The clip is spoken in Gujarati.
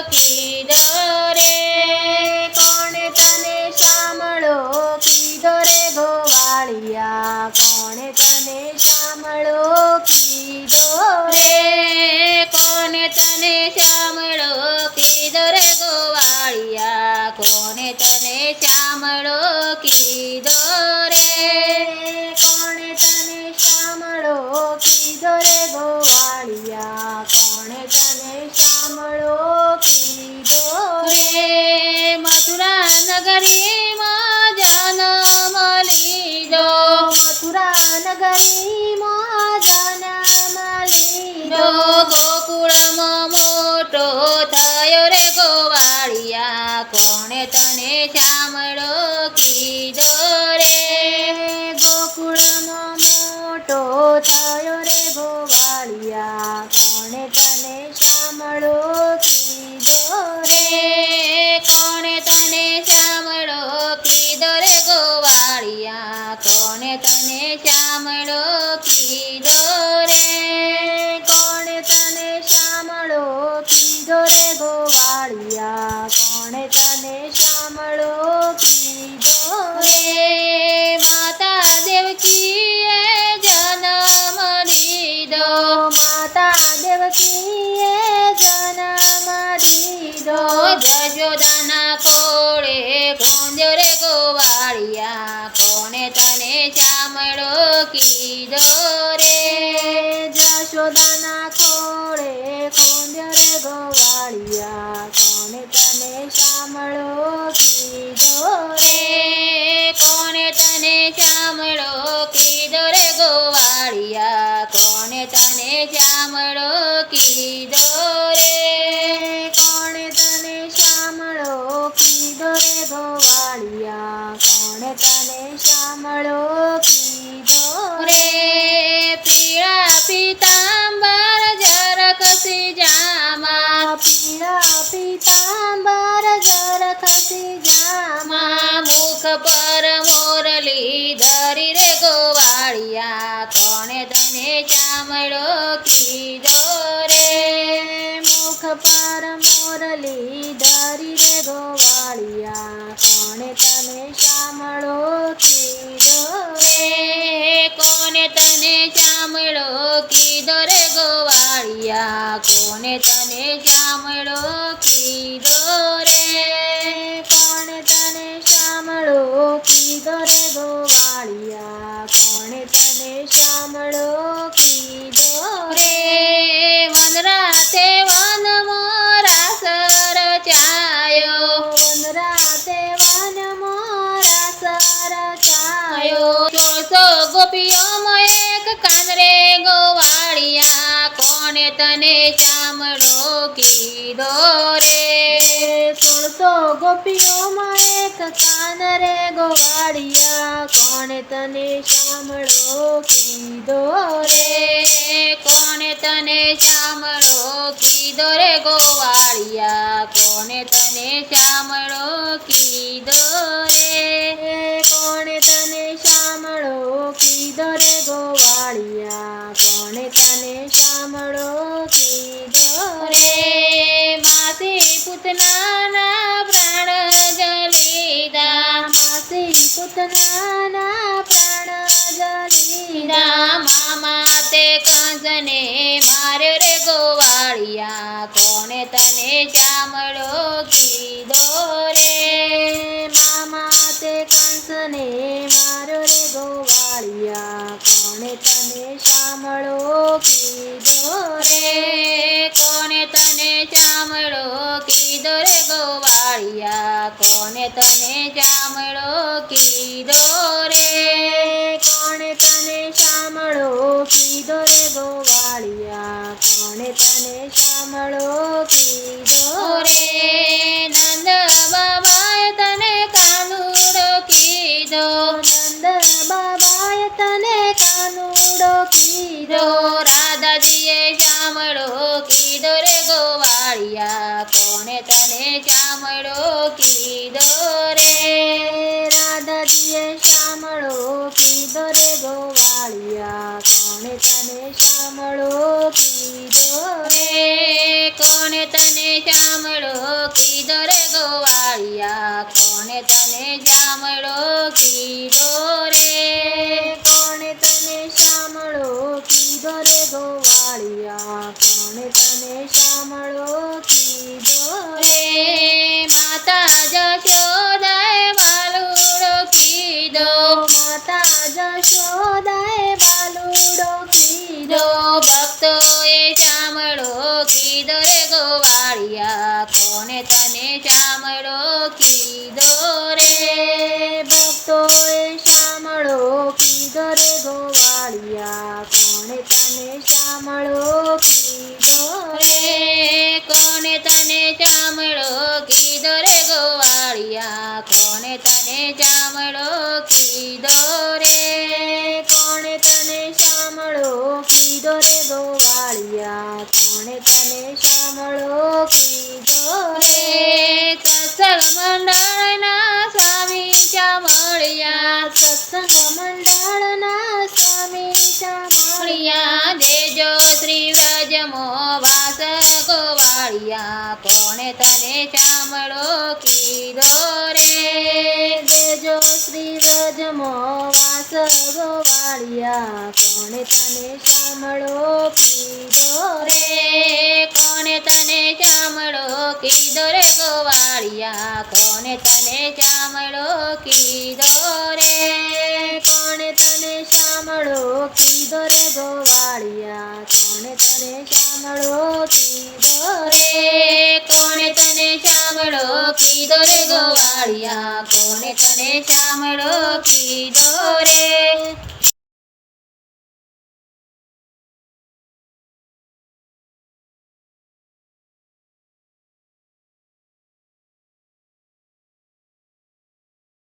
કીધો રે કોણે તને શામળો કીધો રે ગોવાળિયા કોણે તને શામળો કીધો રે કોને તને શામળો કીધો રે ગોવાળિયા કોને તને શામળો કીધો રે કોણે તને શામળો કીધો રે ગોવાળિયા કોણે તને શામળો કીધો રે મથુરા નગરીમાં જન્મ લીધો મથુરા નગરીમાં જન્મ લીધો ગોકુળમાં મોટો થયો રે ગોવાળિયા કોણે તને શામળો કીધો રે ગોકુળમાં મોટો થયો રે ગોવાળિયા કોણે તને શામળો કીધો રે કોણે તને શામળો કીધો રે ગોવાળિયા કોણે તને શામળો કીધો રે કોણે તને શામળો કીધો રે ગોવાળિયા કોણે તને શામળો કીધો રે માતા દેવકીએ જન્મ લીધો માતા દેવકીએ જન્મ દીધો જશોદાના ખોળે ખોંદ્યો રે ગોવાળિયા કોણે તને શામળો કીધો રે જશોદાના ખોળે ખોંદ્યો રે ગોવાળિયા કોણે તને શામળો કીધો રે કોણે તને શામળો કીધો રે ગોવાળિયા કોણે તને શામળો કીધો રે કોણે તને શામળો કીધો રે ગોવાળિયા કોણે તને શામળો કીધો રે પીળા પીતાંબર ઝરખસી જામા પીળા પીતાંબર ઝરખસી જામા મુખ પર મોરલી ધરી રે ગોવાળિયા કોણે તને શામળો કીધો રે મુખ પર મોરલી ધરી રે ગોવાળિયા કોણે તને શામળો કીધો રે કોને તને શામળો કીધો રે ગોવાળિયા કોને તને શામળો કીધો રે કોણે તને શામળો કીધો રે ગોવાળિયા કોણે તને શામળો કીધો રે વનરાતે વનમાં રાસ રચાયો રાતે વનમાં રાસ રચાયો ચોસો ગોપીઓમાં એક કાન રે ગોવાળિયા કોને તને શામળો કીધો રે 16 ગોપીઓમાં એક કાન રે ગોવાળિયા કોણે તને શામળો કીધો રે કોને તને શામળો કીધો રે ગોવાળિયા કોને તને શામળો કીધો રે કોણે તને શામળો કીધો રે ગોવાળિયા કોણે તને શામળો કીધો રે માસી પૂતનાના પ્રાણ જલીધા માસી પૂતનાના પ્રાણ જલીધા મામા તે કંસને માર્યો રે ગોવાળિયા કોણે તને શામળો કીધો રે મામા તે કંસને માર્યો રે ગોવાળિયા કોણે તને શામળો કીધો રે કોણે તને શામળો કીધો રે ગોવાળિયા કોણે તને શામળો કીધો રે કોણે તને શામળો કીધો રે ગોવાળિયા કોણે તને શામળો કીધો રે નંદ બાબાએ તને કાનુડો કીધો નંદ બાબાએ તને કાનુડો કીધો રાધાજીએ શામળો કીધો રે ગોવાળિયા કોણે તને શામળો કીધો રે રાધાજીએ શામળો શામળો કીધો રે ગોવાળિયા કોણે તને શામળો કીધો રે કોણે તને શામળો કીધો રે ગોવાળિયા કોણે તને શામળો કીધો રે કોણે તને શામળો કીધો રે ગોવાળિયા કોણે તને શામળો કીધો રે માતા જશોદાએ બાલુડો કીધો માતા જશોદાએ બાલુડો કીધો ભક્તોએ શામળો કીધો રે ગોવાળિયા કોણે તને શામળો કીધો રે ભક્તોએ શામળો કીધો રે ગોવાળિયા કોણે તને શામળો કીધો રે કોણે તને શામળો કીધો રે ગોવાળિયા કોણે તને શામળો કીધો રે કોણે તને શામળો કીધો રે ગોવાળિયા કોણે તને શામળો કીધો રે સત્સંગ મંડળના સ્વામી શામળિયા સત્સંગ મંડળના સ્વામી શામળિયા દેજો શ્રી વ્રજમો વાસ ગોવાળિયા કોણે તને શામળો કીધો રે દેજો શ્રી વ્રજમો વાસ ગોવાળિયા કોણે તને શામળો કીધો રે કોણે તને શામળો કીધો રે ગોવાળિયા કોણે તને શામળો કીધો રે કોણે તને શામળો કીધો રે ગોવાળિયા કોણે તને શામળો કીધો રે કોણે તને શામળો કીધો રે ગોવાળિયા કોણે તને શામળો કીધો રે